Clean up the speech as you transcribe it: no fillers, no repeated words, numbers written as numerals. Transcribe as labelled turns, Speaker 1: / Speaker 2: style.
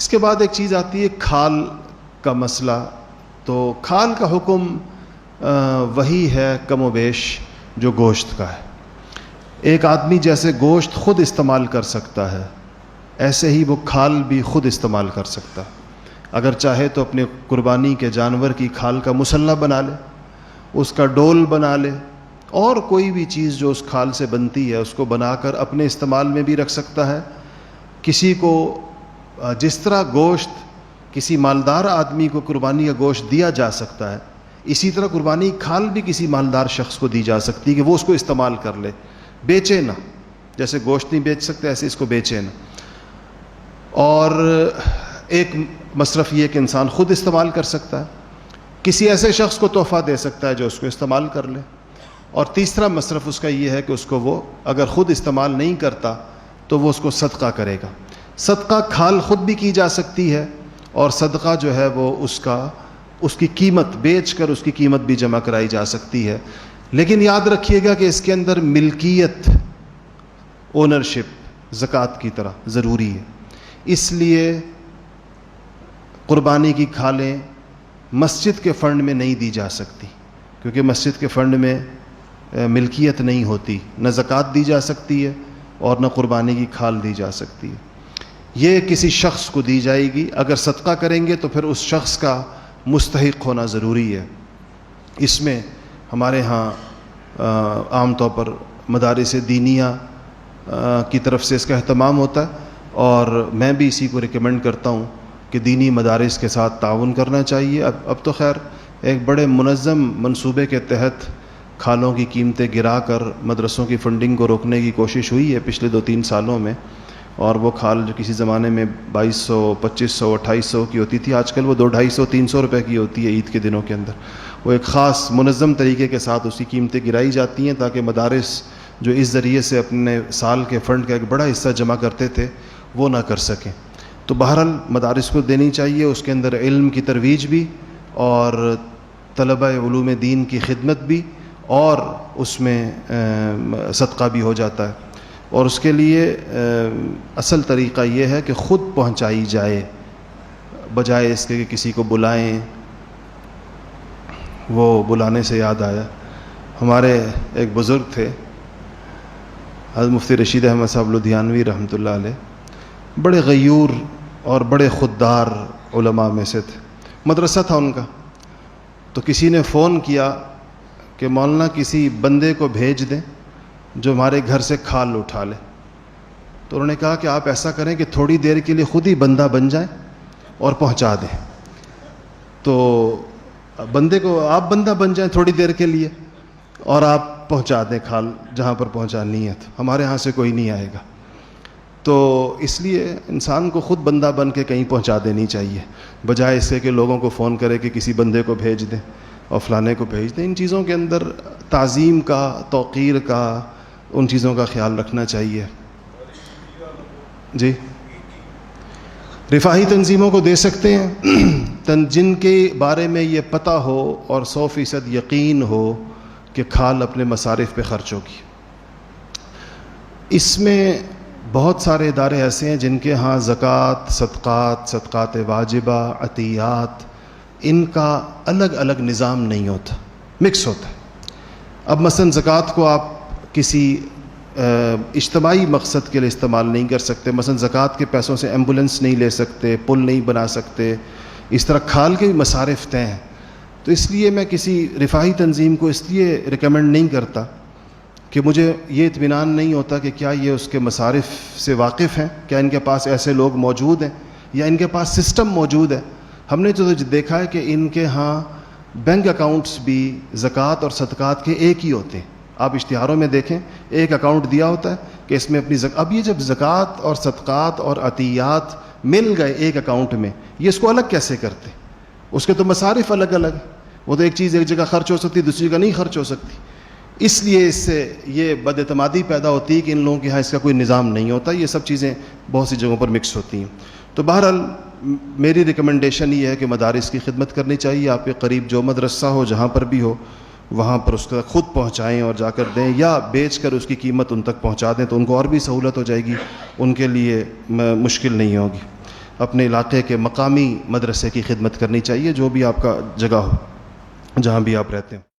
Speaker 1: اس کے بعد ایک چیز آتی ہے کھال کا مسئلہ. تو کھال کا حکم وہی ہے کم و بیش جو گوشت کا ہے. ایک آدمی جیسے گوشت خود استعمال کر سکتا ہے ایسے ہی وہ کھال بھی خود استعمال کر سکتا ہے. اگر چاہے تو اپنے قربانی کے جانور کی کھال کا مسلح بنا لے, اس کا ڈول بنا لے, اور کوئی بھی چیز جو اس کھال سے بنتی ہے اس کو بنا کر اپنے استعمال میں بھی رکھ سکتا ہے. کسی کو جس طرح گوشت کسی مالدار آدمی کو قربانی کا گوشت دیا جا سکتا ہے, اسی طرح قربانی کھال بھی کسی مالدار شخص کو دی جا سکتی ہے کہ وہ اس کو استعمال کر لے, بیچے نہ. جیسے گوشت نہیں بیچ سکتے ایسے اس کو بیچے نہ. اور ایک مصرف یہ کہ انسان خود استعمال کر سکتا ہے, کسی ایسے شخص کو تحفہ دے سکتا ہے جو اس کو استعمال کر لے. اور تیسرا مصرف اس کا یہ ہے کہ اس کو وہ اگر خود استعمال نہیں کرتا تو وہ اس کو صدقہ کرے گا. صدقہ کھال خود بھی کی جا سکتی ہے, اور صدقہ جو ہے وہ اس کی قیمت بیچ کر اس کی قیمت بھی جمع کرائی جا سکتی ہے. لیکن یاد رکھیے گا کہ اس کے اندر ملکیت, اونرشپ زکوٰۃ کی طرح ضروری ہے. اس لیے قربانی کی کھالیں مسجد کے فنڈ میں نہیں دی جا سکتی, کیونکہ مسجد کے فنڈ میں ملکیت نہیں ہوتی. نہ زکوٰۃ دی جا سکتی ہے اور نہ قربانی کی کھال دی جا سکتی ہے. یہ کسی شخص کو دی جائے گی. اگر صدقہ کریں گے تو پھر اس شخص کا مستحق ہونا ضروری ہے. اس میں ہمارے ہاں عام طور پر مدارس دینیہ کی طرف سے اس کا اہتمام ہوتا ہے, اور میں بھی اسی کو ریکمینڈ کرتا ہوں کہ دینی مدارس کے ساتھ تعاون کرنا چاہیے. اب تو خیر ایک بڑے منظم منصوبے کے تحت کھالوں کی قیمتیں گرا کر مدرسوں کی فنڈنگ کو روکنے کی کوشش ہوئی ہے پچھلے 2-3 سالوں میں. اور وہ کھال جو کسی زمانے میں 2200, 2500, 2800 کی ہوتی تھی, آج کل وہ 200, 300 روپے کی ہوتی ہے عید کے دنوں کے اندر. وہ ایک خاص منظم طریقے کے ساتھ اس کی قیمتیں گرائی جاتی ہیں تاکہ مدارس جو اس ذریعے سے اپنے سال کے فنڈ کا ایک بڑا حصہ جمع کرتے تھے وہ نہ کر سکیں. تو بہرحال مدارس کو دینی چاہیے, اس کے اندر علم کی ترویج بھی اور طلبہ علوم دین کی خدمت بھی, اور اس میں صدقہ بھی ہو جاتا ہے. اور اس کے لیے اصل طریقہ یہ ہے کہ خود پہنچائی جائے بجائے اس کے کہ کسی کو بلائیں. وہ بلانے سے یاد آیا, ہمارے ایک بزرگ تھے حضرت مفتی رشید احمد صاحب لدھیانوی رحمۃ اللہ علیہ, بڑے غیور اور بڑے خوددار علماء میں سے تھے. مدرسہ تھا ان کا, تو کسی نے فون کیا کہ مولانا کسی بندے کو بھیج دیں جو ہمارے گھر سے کھال اٹھا لے. تو انہوں نے کہا کہ آپ ایسا کریں کہ تھوڑی دیر کے لیے خود ہی بندہ بن جائیں اور پہنچا دیں. تو بندے کو آپ بندہ بن جائیں تھوڑی دیر کے لیے اور آپ پہنچا دیں کھال جہاں پر پہنچانی ہے, تو ہمارے ہاں سے کوئی نہیں آئے گا. تو اس لیے انسان کو خود بندہ بن کے کہیں پہنچا دینی چاہیے بجائے اس سے کہ لوگوں کو فون کرے کہ کسی بندے کو بھیج دیں اور فلانے کو بھیج دیں. ان چیزوں کے اندر تعظیم کا, توقیر کا, ان چیزوں کا خیال رکھنا چاہیے. جی رفاہی تنظیموں کو دے سکتے ہیں جن کے بارے میں یہ پتہ ہو اور 100% یقین ہو کہ کھال اپنے مصارف پہ خرچ ہوگی. اس میں بہت سارے ادارے ایسے ہیں جن کے ہاں زکوٰۃ, صدقات, صدقات واجبہ, عطیات, ان کا الگ الگ نظام نہیں ہوتا, مکس ہوتا ہے. اب مثلا زکوٰۃ کو آپ کسی اجتماعی مقصد کے لیے استعمال نہیں کر سکتے. مثلا زکوٰۃ کے پیسوں سے ایمبولنس نہیں لے سکتے, پل نہیں بنا سکتے. اس طرح کھال کے بھی مصارف طے ہیں. تو اس لیے میں کسی رفاہی تنظیم کو اس لیے ریکمینڈ نہیں کرتا کہ مجھے یہ اطمینان نہیں ہوتا کہ کیا یہ اس کے مصارف سے واقف ہیں, کیا ان کے پاس ایسے لوگ موجود ہیں یا ان کے پاس سسٹم موجود ہے. ہم نے تو دیکھا ہے کہ ان کے ہاں بینک اکاؤنٹس بھی زکوٰۃ اور صدقات کے ایک ہی ہوتے ہیں. آپ اشتہاروں میں دیکھیں ایک اکاؤنٹ دیا ہوتا ہے کہ اس میں اپنی اب یہ جب زکوٰۃ اور صدقات اور عطیات مل گئے ایک اکاؤنٹ میں, یہ اس کو الگ کیسے کرتے؟ اس کے تو مصارف الگ الگ, وہ تو ایک چیز ایک جگہ خرچ ہو سکتی دوسری جگہ نہیں خرچ ہو سکتی. اس لیے اس سے یہ بد اعتمادی پیدا ہوتی ہے کہ ان لوگوں کے ہاں اس کا کوئی نظام نہیں ہوتا. یہ سب چیزیں بہت سی جگہوں پر مکس ہوتی ہیں. تو بہرحال میری ریکمنڈیشن یہ ہے کہ مدارس کی خدمت کرنی چاہیے. آپ کے قریب جو مدرسہ ہو جہاں پر بھی ہو وہاں پر اس کا خود پہنچائیں اور جا کر دیں, یا بیچ کر اس کی قیمت ان تک پہنچا دیں تو ان کو اور بھی سہولت ہو جائے گی, ان کے لیے مشکل نہیں ہوگی. اپنے علاقے کے مقامی مدرسے کی خدمت کرنی چاہیے، جو بھی آپ کا جگہ ہو، جہاں بھی آپ رہتے ہیں۔